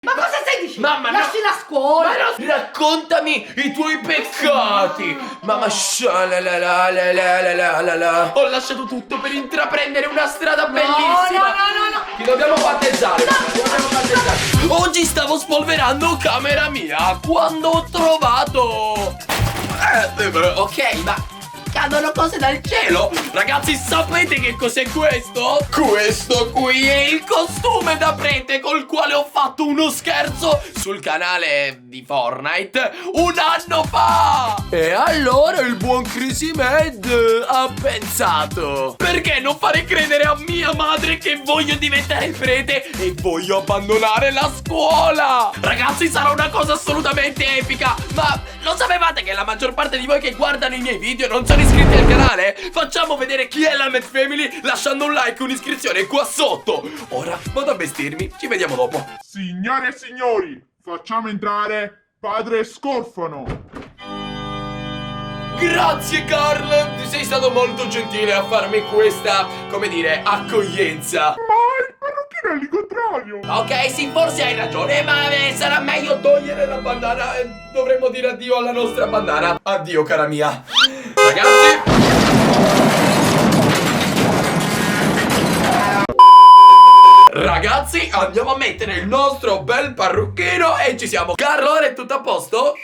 Ma cosa stai dicendo? Mamma, lasci la scuola. Ma no, raccontami i tuoi peccati. Mamma, ho lasciato tutto per intraprendere una strada bellissima. No. Ti dobbiamo battezzare. Oggi stavo spolverando camera mia quando ho trovato ok, ma cadono cose dal cielo. Ragazzi, sapete che cos'è questo? Questo qui è il costume da prete col quale ho fatto uno scherzo sul canale di Fortnite un anno fa. E allora il buon Crazy Mad ha pensato: perché non fare credere a mia madre che voglio diventare prete e voglio abbandonare la scuola? Ragazzi, sarà una cosa assolutamente epica. Ma lo sapevate che la maggior parte di voi che guardano i miei video non sono iscritti al canale? Facciamo vedere chi è la Mad Family lasciando un like e un'iscrizione qua sotto. Ora vado a vestirmi, ci vediamo dopo. Signore e signori, facciamo entrare Padre Scorfano. Grazie Carl, sei stato molto gentile a farmi questa, come dire, accoglienza. Ma il parrucchino è all'incontrario. Ok, sì, forse hai ragione, ma sarà meglio togliere la bandana. Dovremmo dire addio alla nostra bandana. Addio, cara mia. Ragazzi, ragazzi, andiamo a mettere il nostro bel parrucchino e ci siamo. Carlo, ora è tutto a posto?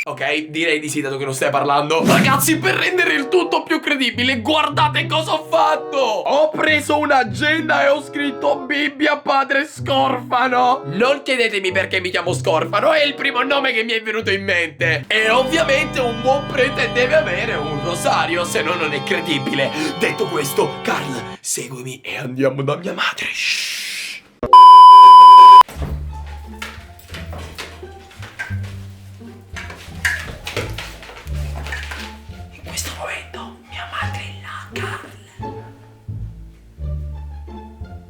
Ok, direi di sì, dato che non stai parlando. Ragazzi, per rendere il tutto più credibile, guardate cosa ho fatto. Ho preso un'agenda e ho scritto Bibbia Padre Scorfano. Non chiedetemi perché mi chiamo Scorfano, è il primo nome che mi è venuto in mente. E ovviamente un buon prete deve avere un rosario, se no non è credibile. Detto questo, Carl, seguimi e andiamo da mia madre. Shh. In questo momento mia madre è là, Carl.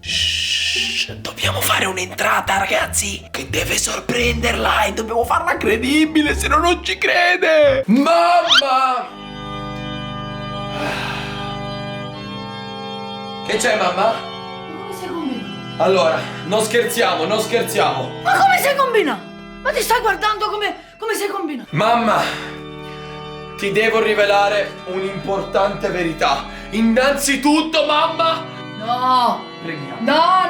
Shh, dobbiamo fare un'entrata, ragazzi, che deve sorprenderla e dobbiamo farla credibile, se no non ci crede. Mamma! Che c'è, mamma? Ma come sei combinato? Allora, non scherziamo, non scherziamo. Ma come sei combinato? Ma ti stai guardando come sei combinato? Mamma, ti devo rivelare un'importante verità. Innanzitutto, mamma, No. preghiamo. No.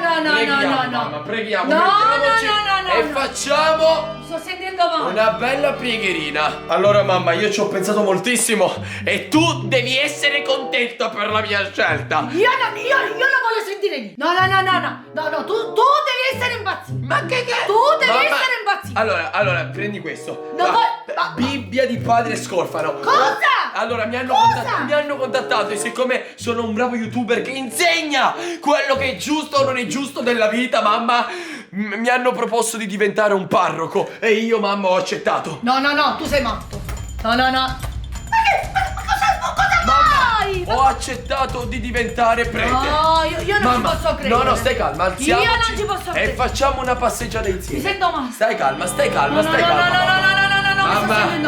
Mamma, preghiamo. No, mettiamoci no. e facciamo Mi sto sentendo male. una bella preghierina. Allora, mamma, io ci ho pensato moltissimo e tu devi essere contenta per la mia scelta. Io non voglio sentire niente. No, tu devi essere impazzito. Ma che? Tu devi Mamma, essere impazzito. Allora, prendi questo. No, La Bibbia di Padre Scorfano. Cosa? Allora, mi hanno Cosa? contattato e siccome sono un bravo youtuber che insegna quello che è giusto o non è giusto della vita, mamma, mi hanno proposto di diventare un parroco e io, mamma, ho accettato. No, tu sei matto. No. Ma cosa fai? Ho accettato di diventare prete. No, io non Mamma, ci posso credere. No, stai calma, alziamoci. Io non ci posso e credere. facciamo una passeggiata insieme. Mi sento male. Stai calma, stai calma. No, mi sto sentendo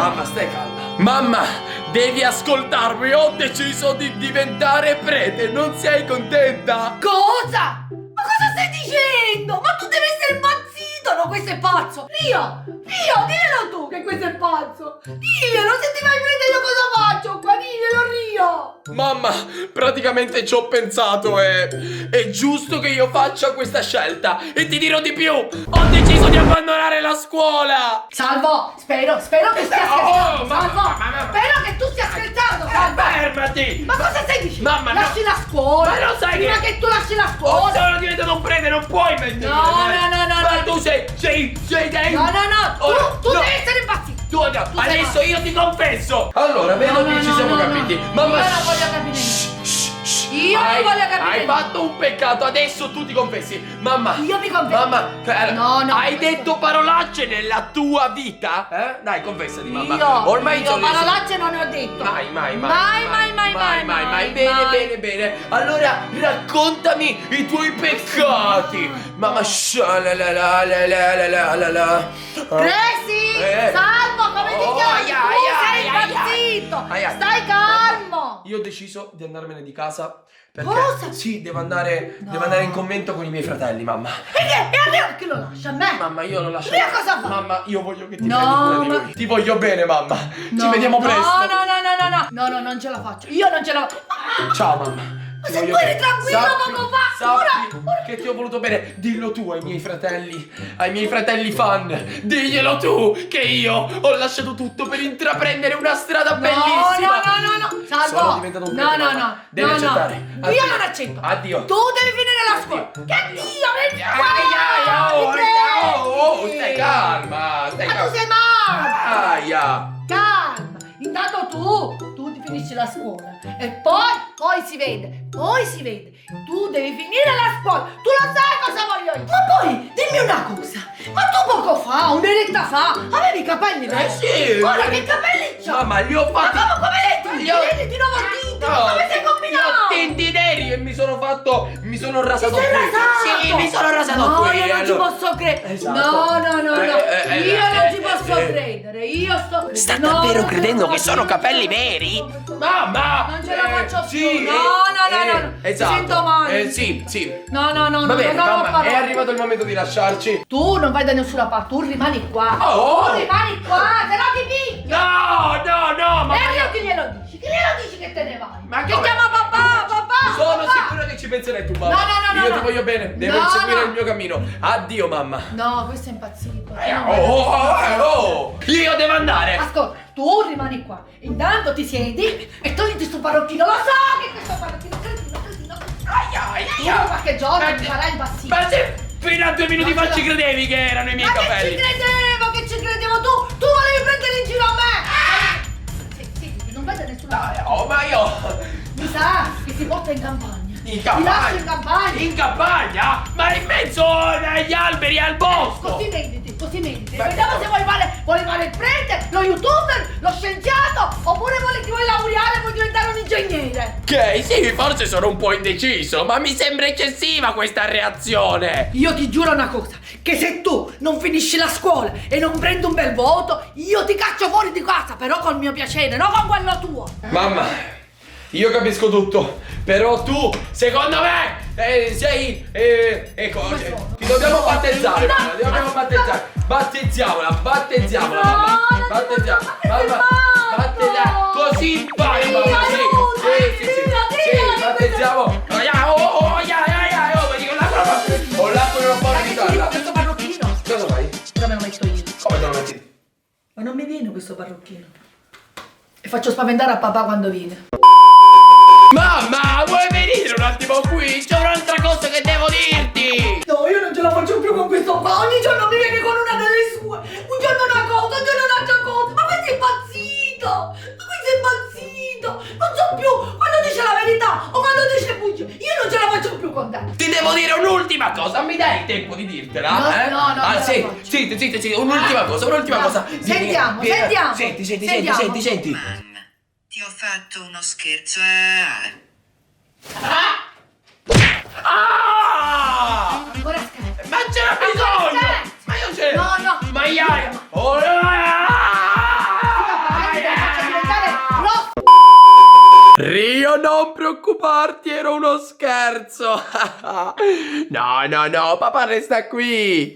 Mamma, male. stai calma. Mamma, devi ascoltarmi. Ho deciso di diventare prete. Non sei contenta? Cosa? Ma cosa stai dicendo? Ma tu devi essere impazzito! No, questo è pazzo! Rio, diglielo tu che questo è pazzo! Diglielo, se ti vai prete io cosa faccio qua? Diglielo, Rio! Mamma, praticamente ci ho pensato e è giusto che io faccia questa scelta. E ti dirò di più. Ho deciso di abbandonare la scuola. Salvo, spero che stia scherzando! Oh, Salvo, mamma. spero che tu stia scherzando, Salvo! Fermati. Ma cosa stai dicendo? Mamma, no. lasci la scuola! Ma lo sai Prima che- che tu lasci la Oh, scuola! sono diventato un prete, non puoi mettermi. No. Ma tu sei dei. No, tu no. devi essere impazzito! Tu no, sei adesso io ti confesso. Allora, vedo che ci siamo capiti. Mamma, io non voglio capire niente. Io non voglio capire Hai niente. fatto un peccato, adesso tu ti confessi. Mamma. Io mi confesso. Mamma, No. hai detto parolacce nella tua vita? Dai, confessati, mamma. Ormai io parolacce non ne ho detto. Mai. Mai. Bene. Allora, raccontami i tuoi peccati. Mamma, la. Crazy, Salvo, come ti Oh, chiami? aia, Tu sei aia, impazzito. aia. Stai calmo. io ho deciso di andarmene di casa. Perché Cosa? sì, devo andare in convento con i miei fratelli, mamma. E allora che lo lascia a me? Mamma, io lo lascio. Io cosa fa? Mamma, io voglio che ti No, prendi cura di ma- lui. Ti voglio bene, mamma. Ci No, vediamo presto. No, non ce la faccio. Io non ce la faccio. Ciao, mamma. Ma Ti se voglio tu eri bene. tranquillo poco fa, Sappi ora- che ti ho voluto bene. Dillo tu ai miei fratelli fan. Diglielo tu che io ho lasciato tutto per intraprendere una strada bellissima. No. Salvo. Sono diventato un prete, mamma. Devi accettare. Io Addio. non accetto. Addio. Tu devi finire la scuola. Che Dio, vieni Oh, qua. stai calma. Stai Ma tu calma. sei morto. Aia. Calma. Intanto tu ti finisci la scuola. E poi si vede. Tu devi finire la scuola. Tu lo sai cosa voglio io. Ma poi, dimmi una cosa. Ma tu poco fa, un'oretta fa, avevi i capelli verdi? Sì. Ora che capelli c'ho? Mamma, li ho Ma fatti. come li Li ho- hai di nuovo tinti? Ma come sei Li ho combinato? tinti neri e mi sono rasato Ti sei qui. rasato? Sì, mi sono rasato no, qui. io non ci allora. posso credere. Esatto. No. Io non ci posso eh. credere. Io sto credendo. Sta No, davvero non credendo ce la che sono faccio. capelli veri? Mamma! Non ce la faccio più. Sì, No. Esatto. Mi sento male. Sì. No. Va bene, non ho mamma, parole. è arrivato il momento di lasciarci. Tu non vai da nessuna parte, tu rimani qua. Oh! Tu rimani qua, se no ti picchio. No, ma E allora che glielo dici? Che glielo dici che te ne vai? Ma che come? chiama papà? sono papà. sicuro che ci penserai tu, mamma. No, Io no. ti voglio bene, devo No, inseguire no. il mio cammino. Addio, mamma. No, questo è impazzito. Oh! Io devo andare. Ascolta, tu rimani qua. Intanto ti siedi e togliti sto parrucchino. Lo so che questo parrucchino cretino. Tu qualche giorno mi farai impazzire. Ma se fino a 2 minuti fa ci credevi che erano i miei Ma capelli? che ci credevo tu? Tu volevi prendere in giro a me. Sì, non vai da nessuna parte. Oh, ma io. Mi sa che si porta in campagna. In Ti lascio campagna? in campagna. In campagna? Ma in mezzo agli alberi, al bosco! Così mediti. Ma- Vediamo se vuoi fare il prete, lo youtuber, lo scienziato, oppure ti vuoi laureare e vuoi diventare un ingegnere. Ok, sì, forse sono un po' indeciso, ma mi sembra eccessiva questa reazione! Io ti giuro una cosa, che se tu non finisci la scuola e non prendi un bel voto, io ti caccio fuori di casa, però col mio piacere, non con quello tuo. Mamma, io capisco tutto, però tu, secondo me, sei... ecco, Come sono? ti dobbiamo battezzare, No, mamma, ti dobbiamo battezzare. Battezziamola, No, mamma. non Battezziamo, ma che mamma, sei battezziamo. matto? Così impari, Dio, mamma, aiuto, sì, battezziamo. Vedi con l'acqua non fuori di talla. Questo parrucchino, Cosa fai? ora me lo metto io. Come te lo metti? Ma non mi viene questo parrucchino. E faccio spaventare a papà quando viene. Mamma, vuoi venire un attimo qui? C'è un'altra cosa che devo dirti. No, io non ce la faccio più con questo qua. Ogni giorno mi viene con una delle sue. Un giorno una cosa, un giorno un'altra cosa. Ma questo è impazzito. Non so più quando dice la verità o quando dice bugie. Io non ce la faccio più con te. Ti devo dire un'ultima cosa, mi dai il tempo di dirtela? No, eh? no, no, Ah, te la sì, faccio. sì, un'ultima cosa. Sentiamo. Senti. Mamma, ti ho fatto uno scherzo, Ah! Ancora scherzo. Ma c'era bisogno! scherzo. Ma io c'ero! No. Ma io... Oh, Rio, non preoccuparti, era uno scherzo! No, papà resta qui!